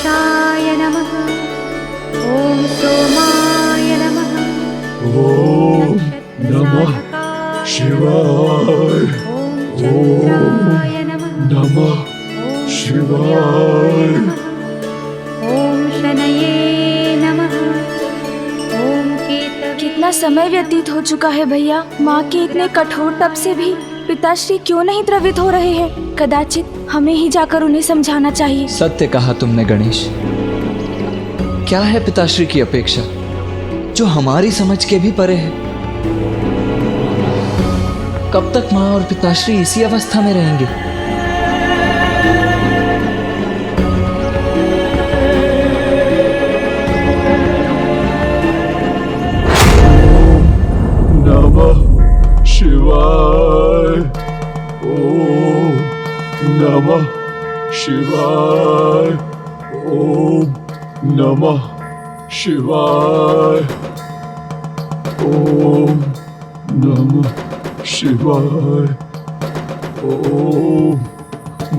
गणेशाय नमः। ॐ सोमाय नमः। ओम नमः शिवाय। ॐ चन्द्राय नमः। नमः शिवाय। ॐ शनये नमः। ॐ केतवे। कितना समय व्यतीत हो चुका है भैया। माँ के इतने कठोर तप से भी पिताश्री क्यों नहीं द्रवित हो रहे हैं? कदाचित हमें ही जाकर उन्हें समझाना चाहिए। सत्य कहा तुमने गणेश। क्या है पिताश्री की अपेक्षा जो हमारी समझ के भी परे है? कब तक माँ और पिताश्री इसी अवस्था में रहेंगे? नमः शिवाय। ओम नमः शिवाय। ओम नमः शिवाय। ओम नमः शिवाय। ओम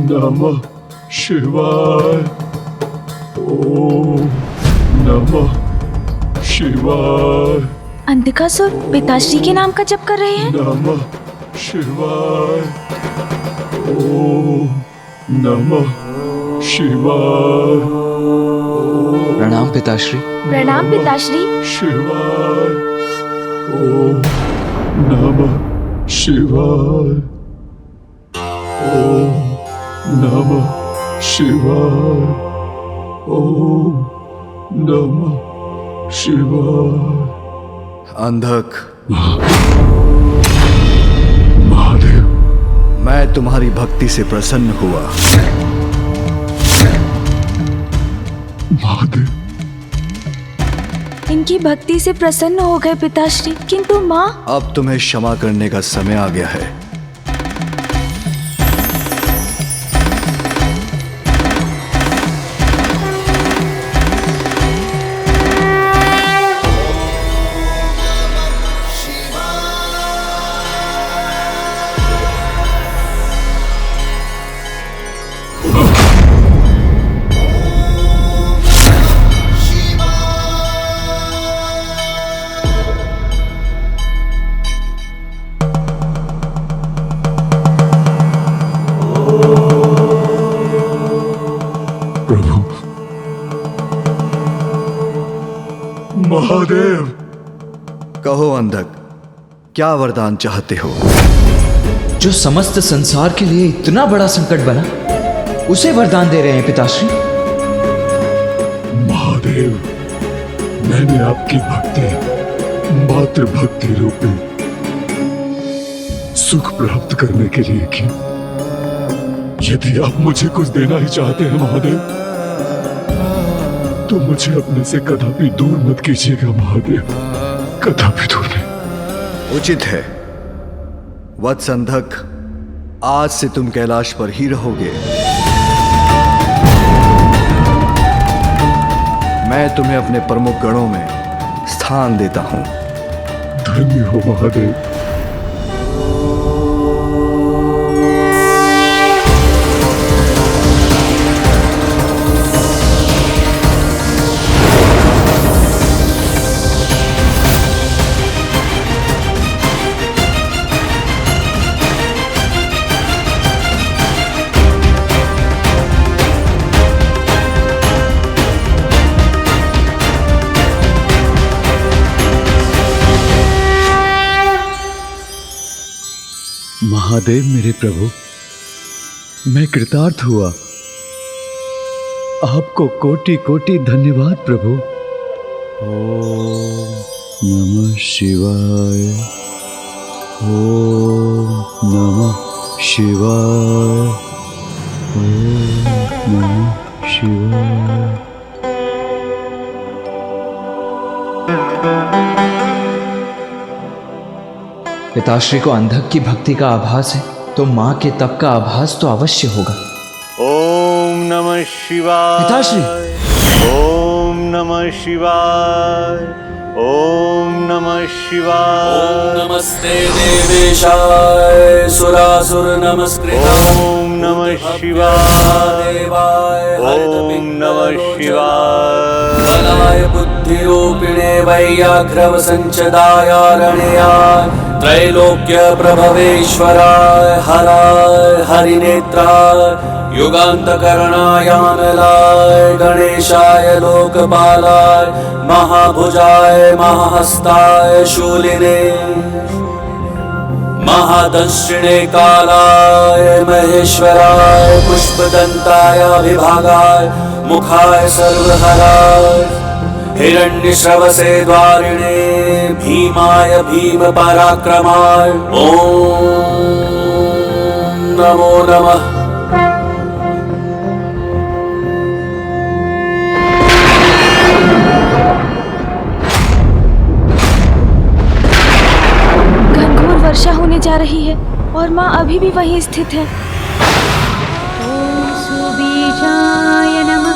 नमः शिवाय। ओम नमः शिवाय। अंधकासुर पिताश्री के नाम का जप कर रहे हैं। नमः शिवाय। ओम नमः शिवाय। प्रणाम पिताश्री। प्रणाम पिताश्री। शिवाय। ओम नमः शिवाय। ओम नमः शिवाय। ओम नमः शिवाय। अंधक, महादेव, मैं तुम्हारी भक्ति से प्रसन्न हुआ। महादेव, इनकी भक्ति से प्रसन्न हो गए पिताश्री, किंतु माँ। अब तुम्हें क्षमा करने का समय आ गया है। प्रभु, महादेव। कहो अंधक, क्या वरदान चाहते हो? जो समस्त संसार के लिए इतना बड़ा संकट बना, उसे वरदान दे रहे हैं पिताश्री। महादेव, मैंने आपकी भक्ति मात्र भक्ति रूपी सुख प्राप्त करने के लिए की। यदि आप मुझे कुछ देना ही चाहते हैं महादेव, तो मुझे अपने से कदापि दूर मत कीजिएगा महादेव, कदापि दूर नहीं। उचित है वत्स अंधक, आज से तुम कैलाश पर ही रहोगे। मैं तुम्हें अपने प्रमुख गणों में स्थान देता हूं। धन्य हो महादेव। महादेव मेरे प्रभु, मैं कृतार्थ हुआ। आपको कोटि कोटि धन्यवाद प्रभु। ओम नमः शिवाय। ओम नमः शिवाय। ओम नमः शिवाय। पिताश्री को अंधक की भक्ति का आभास है, तो माँ के तप का आभास तो अवश्य होगा। ओम नमः शिवाय। पिताश्री। ओम नमः शिवाय। ओम नमः शिवाय। नमस्ते देवेशाय सुरासुर नमस्कृताय। ओम नमः शिवाय। देवाय ओम नमः शिवाय। बलाय बुद्धिरूपिणे वैयाघ्रवसञ्चदायारण्याय त्रैलोक्य प्रभवेश्वराय हराय हरिनेत्राय युगान्तकरणायानलाय गणेशाय लोकपालाय महाभुजाय महाहस्ताय शूलिने महादंशिणे कालाय महेश्वराय पुष्पदन्ताय विभागाय मुखाय सर्वहराय हिरण्यश्रवसे द्वारिणे भीमाय भीम पराक्रमाय ॐ नमो नमः। घनघोर वर्षा होने जा रही है और माँ अभी भी वहीं स्थित है। ॐ सुबीजाय नमः।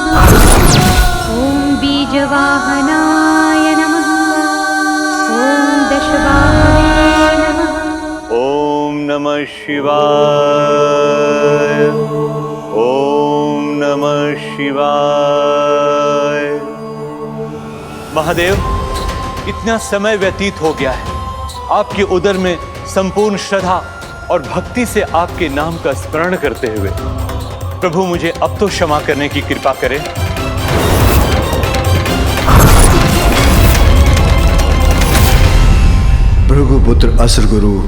ॐ बीजवाहनाय नमः। ॐ दशवाय नमः। ओम नमः शिवाय। ओम नमः शिवाय। महादेव, इतना समय व्यतीत हो गया है, आपके उदर में संपूर्ण श्रद्धा और भक्ति से आपके नाम का स्मरण करते हुए प्रभु मुझे अब तो क्षमा करने की कृपा करें। भृगुपुत्र असुर गुरु,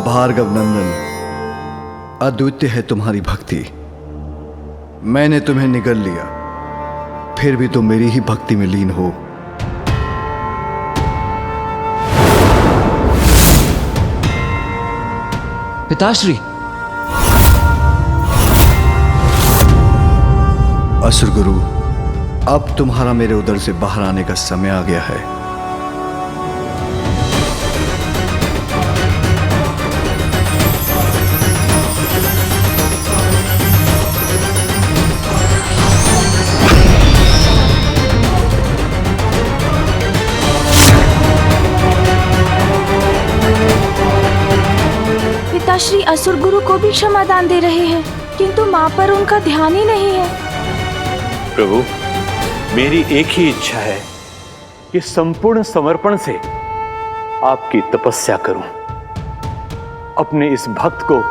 भार्गव नंदन, अद्वितीय है तुम्हारी भक्ति। मैंने तुम्हें निगल लिया, फिर भी तुम मेरी ही भक्ति में लीन हो। पिताश्री, असुर गुरु, अब तुम्हारा मेरे उदर से बाहर आने का समय आ गया है। पिताश्री असुर गुरु को भी क्षमा दान दे रहे हैं, किंतु माँ पर उनका ध्यान ही नहीं है। प्रभु, मेरी एक ही इच्छा है कि संपूर्ण समर्पण से आपकी तपस्या करूं। अपने इस भक्त को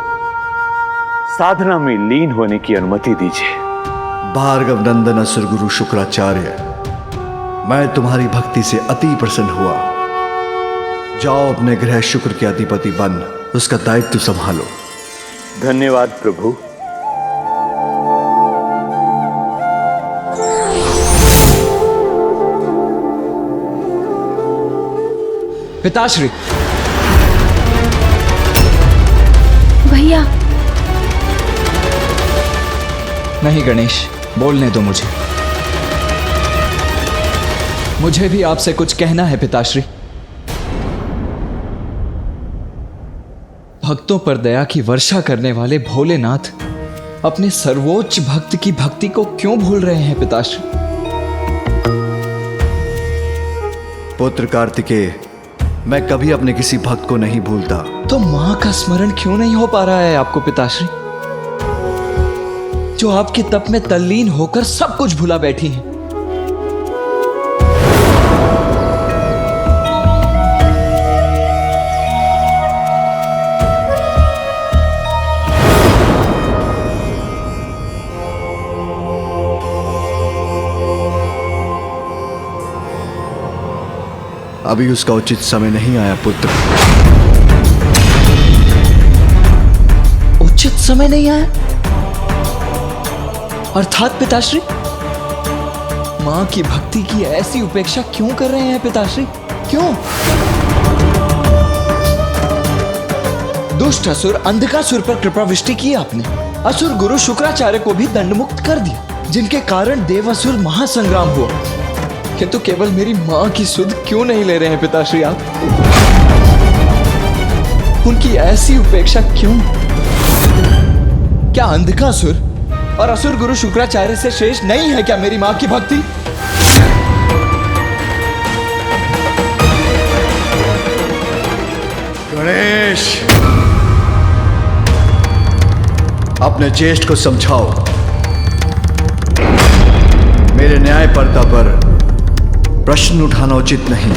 साधना में लीन होने की अनुमति दीजिए। भार्गव नंदन असुर गुरु शुक्राचार्य, मैं तुम्हारी भक्ति से अति प्रसन्न हुआ। जाओ, अपने ग्रह शुक्र के अधिपति बन उसका दायित्व संभालो। धन्यवाद प्रभु। पिताश्री। भैया। नहीं गणेश, बोलने दो मुझे। मुझे भी आपसे कुछ कहना है पिताश्री। भक्तों पर दया की वर्षा करने वाले भोलेनाथ अपने सर्वोच्च भक्त की भक्ति को क्यों भूल रहे हैं पिताश्री? पुत्र कार्तिकेय, मैं कभी अपने किसी भक्त को नहीं भूलता। तो मां का स्मरण क्यों नहीं हो पा रहा है आपको पिताश्री, जो आपके तप में तल्लीन होकर सब कुछ भुला बैठी हैं? अभी उसका उचित समय नहीं आया पुत्र। उचित समय नहीं आया अर्थात पिताश्री, मां की भक्ति की ऐसी उपेक्षा क्यों कर रहे हैं पिताश्री? क्यों? दुष्ट असुर अंधकासुर पर कृपा वृष्टि की आपने। असुर गुरु शुक्राचार्य को भी दंडमुक्त कर दिया, जिनके कारण देवासुर महासंग्राम हुआ। किंतु केवल मेरी मां की सुध क्यों नहीं ले रहे हैं पिताश्री आप? उनकी ऐसी उपेक्षा क्यों? क्या अंधकासुर और असुर गुरु शुक्राचार्य से श्रेष्ठ नहीं है क्या मेरी मां की भक्ति? गणेश, अपने ज्येष्ठ को समझाओ, मेरे न्यायपरता पर प्रश्न उठाना उचित नहीं।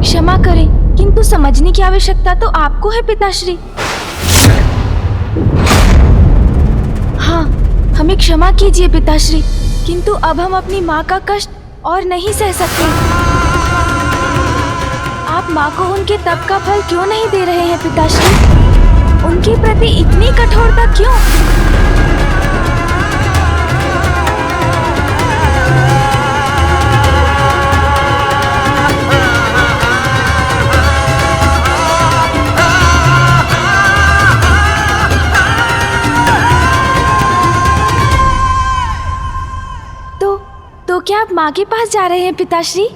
क्षमा करें, किंतु समझने की आवश्यकता तो आपको है पिताश्री। हाँ, हमें क्षमा कीजिए पिताश्री, किंतु अब हम अपनी माँ का कष्ट और नहीं सह सकते। आप माँ को उनके तप का फल क्यों नहीं दे रहे हैं पिताश्री? उनके प्रति इतनी कठोरता क्यों? तो क्या आप माँ के पास जा रहे हैं पिताश्री?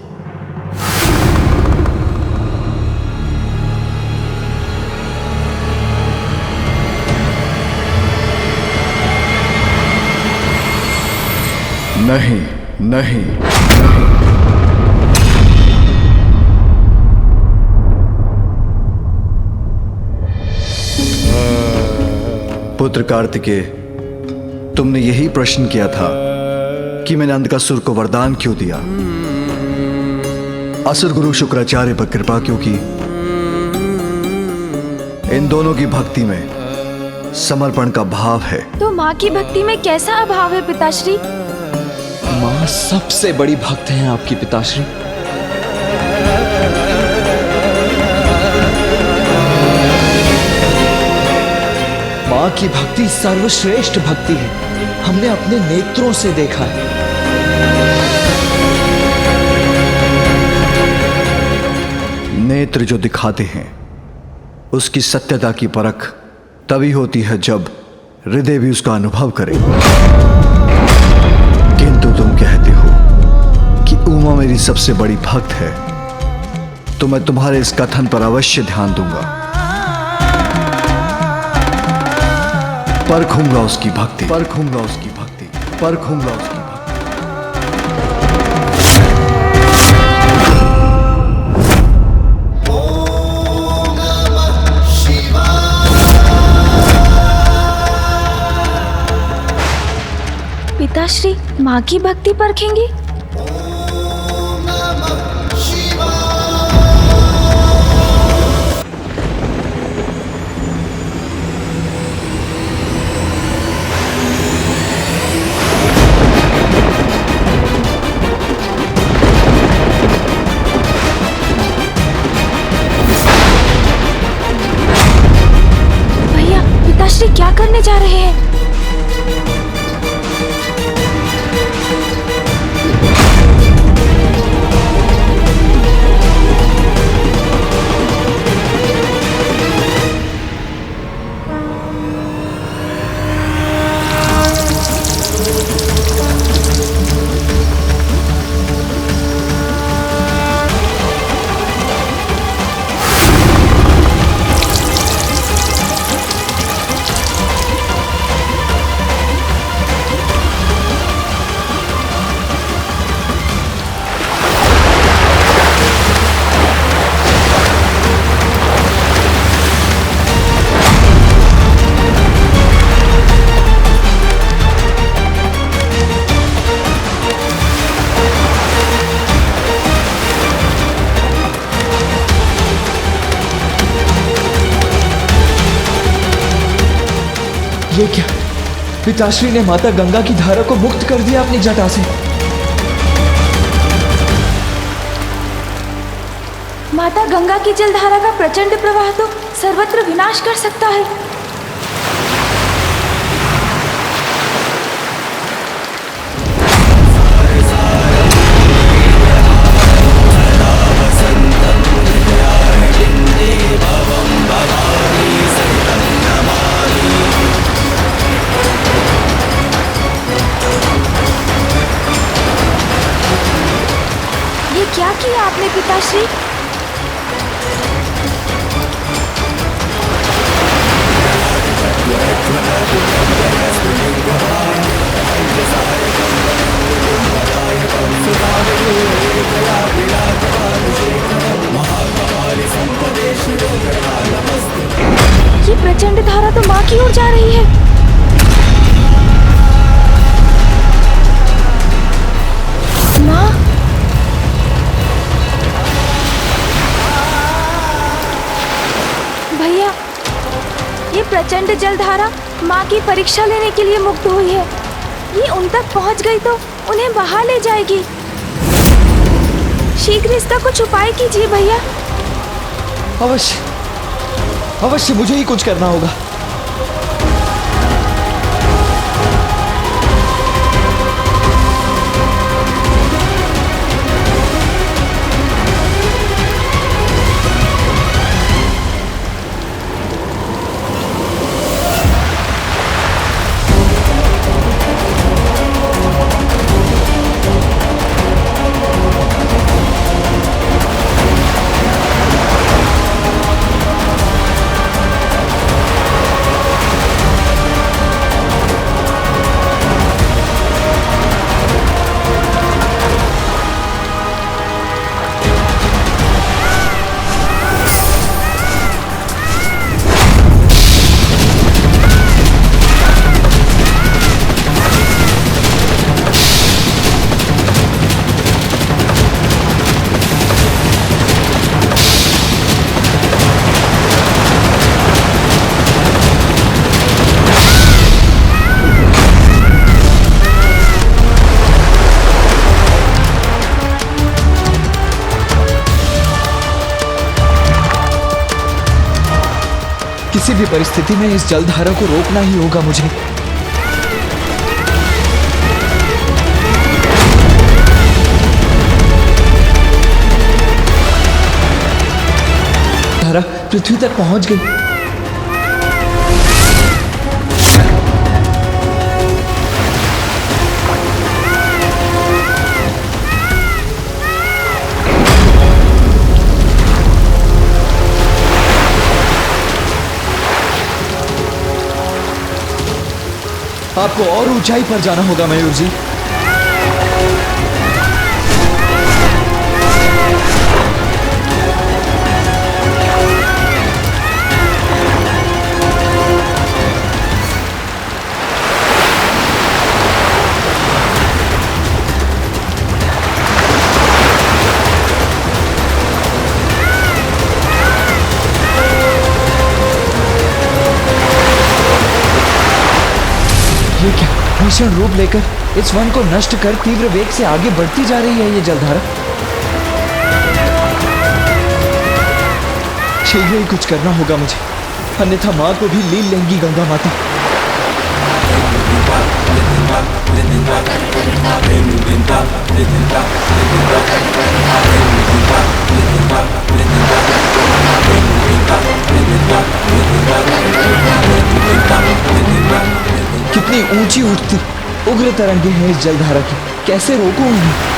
नहीं, नहीं, नहीं। पुत्र कार्तिकेय, तुमने यही प्रश्न किया था कि मैंने अंधकासुर को वरदान क्यों दिया, असुर गुरु शुक्राचार्य पर कृपा क्यों की। इन दोनों की भक्ति में समर्पण का भाव है। तो माँ की भक्ति में कैसा अभाव है पिताश्री? माँ सबसे बड़ी भक्त हैं आपकी पिताश्री। माँ की भक्ति सर्वश्रेष्ठ भक्ति है, हमने अपने नेत्रों से देखा है। नेत्र जो दिखाते हैं उसकी सत्यता की परख तभी होती है जब हृदय भी उसका अनुभव करे। किंतु तुम कहते हो कि उमा मेरी सबसे बड़ी भक्त है, तो मैं तुम्हारे इस कथन पर अवश्य ध्यान दूंगा, परखूंगा उसकी भक्ति, परखूंगा उसकी भक्ति, परखूंगा उसकी भक्ति। पिताश्री माँ की भक्ति परखेंगे? भैया, पिताश्री क्या करने जा रहे हैं? ये क्या? पिताश्री ने माता गंगा की धारा को मुक्त कर दिया अपनी जटा से। माता गंगा की जलधारा का प्रचंड प्रवाह तो सर्वत्र विनाश कर सकता है। ये क्या किया आपने पिताश्री? की ओर जा रही है। माँ, भैया, ये प्रचंड जलधारा माँ की परीक्षा लेने के लिए मुक्त हुई है। ये उन तक पहुँच गई तो उन्हें बहा ले जाएगी। शीघ्र इसका कुछ उपाय कीजिए भैया। अवश्य अवश्य मुझे ही कुछ करना होगा। किसी भी परिस्थिति में इस जलधारा को रोकना ही होगा मुझे। धारा पृथ्वी तक पहुंच गई। आपको और ऊंचाई पर जाना होगा मयूर जी। ये क्या भीषण रूप लेकर इस वन को नष्ट कर तीव्र वेग से आगे बढ़ती जा रही है ये जलधारा। शीघ्र ही कुछ करना होगा मुझे, अन्यथा माँ को भी लील लेंगी गंगा माता। कितनी ऊंची उठती उग्र तरंगे हैं इस जलधारा की, कैसे रोकूं उन्हें?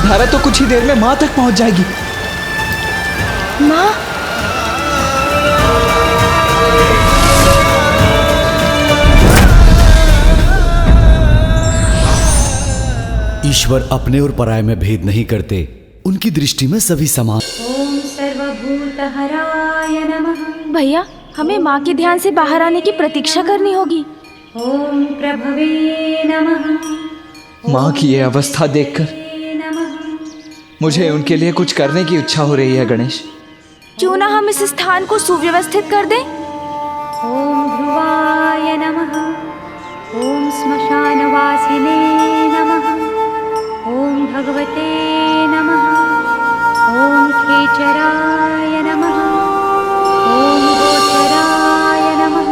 धारा तो कुछ ही देर में माँ तक पहुंच जाएगी। माँ, ईश्वर अपने और पराये में भेद नहीं करते, उनकी दृष्टि में सभी समान। ओम सर्वभूतहराय नमः। भैया, हमें माँ के ध्यान से बाहर आने की प्रतीक्षा करनी होगी। ओम प्रभवे नमः। माँ की ये अवस्था देखकर मुझे उनके लिए कुछ करने की इच्छा हो रही है गणेश। क्यों ना हम इस स्थान को सुव्यवस्थित कर दें? ओम ध्रुवाय नमः। ओम श्मशानवासिने नमः। ओम भगवते नमः। ओम खेचराय नमः। ओम गोचराय नमः।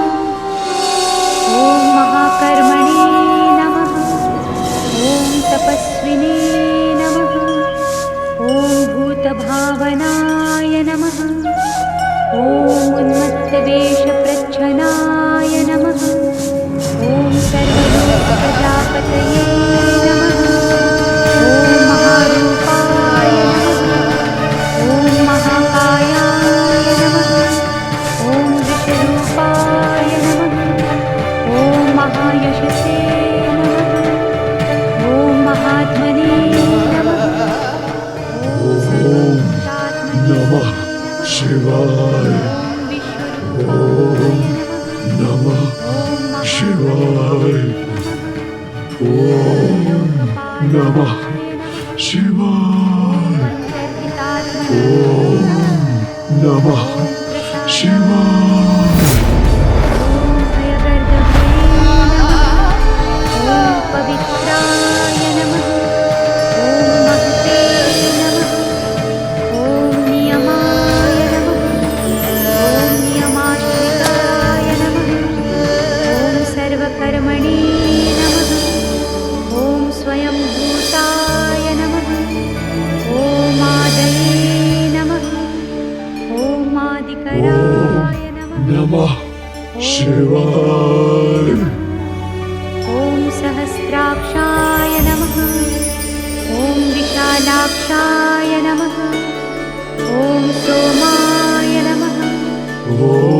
ओम महाकर्मणे नमः। ओम तपस्विने नमः। ओम भूतभावनाय नमः। ओम उन्मत्त नमः शिवाय। नमः शिवाय। पवित्राय नमः। ॐ महते नमः। ॐ नियमाय नमः। ॐ नियमाश्रिताय नमः। ॐ सर्वकर्मणे नमः। ॐ स्वयंभूताय नमः। ॐ आदये नमः। ॐ आदिकराय नमः। नमः शिवाय। ॐ सहस्राक्षाय नमः। ॐ विशालाक्षाय नमः। ॐ सोमाय नमः। ओम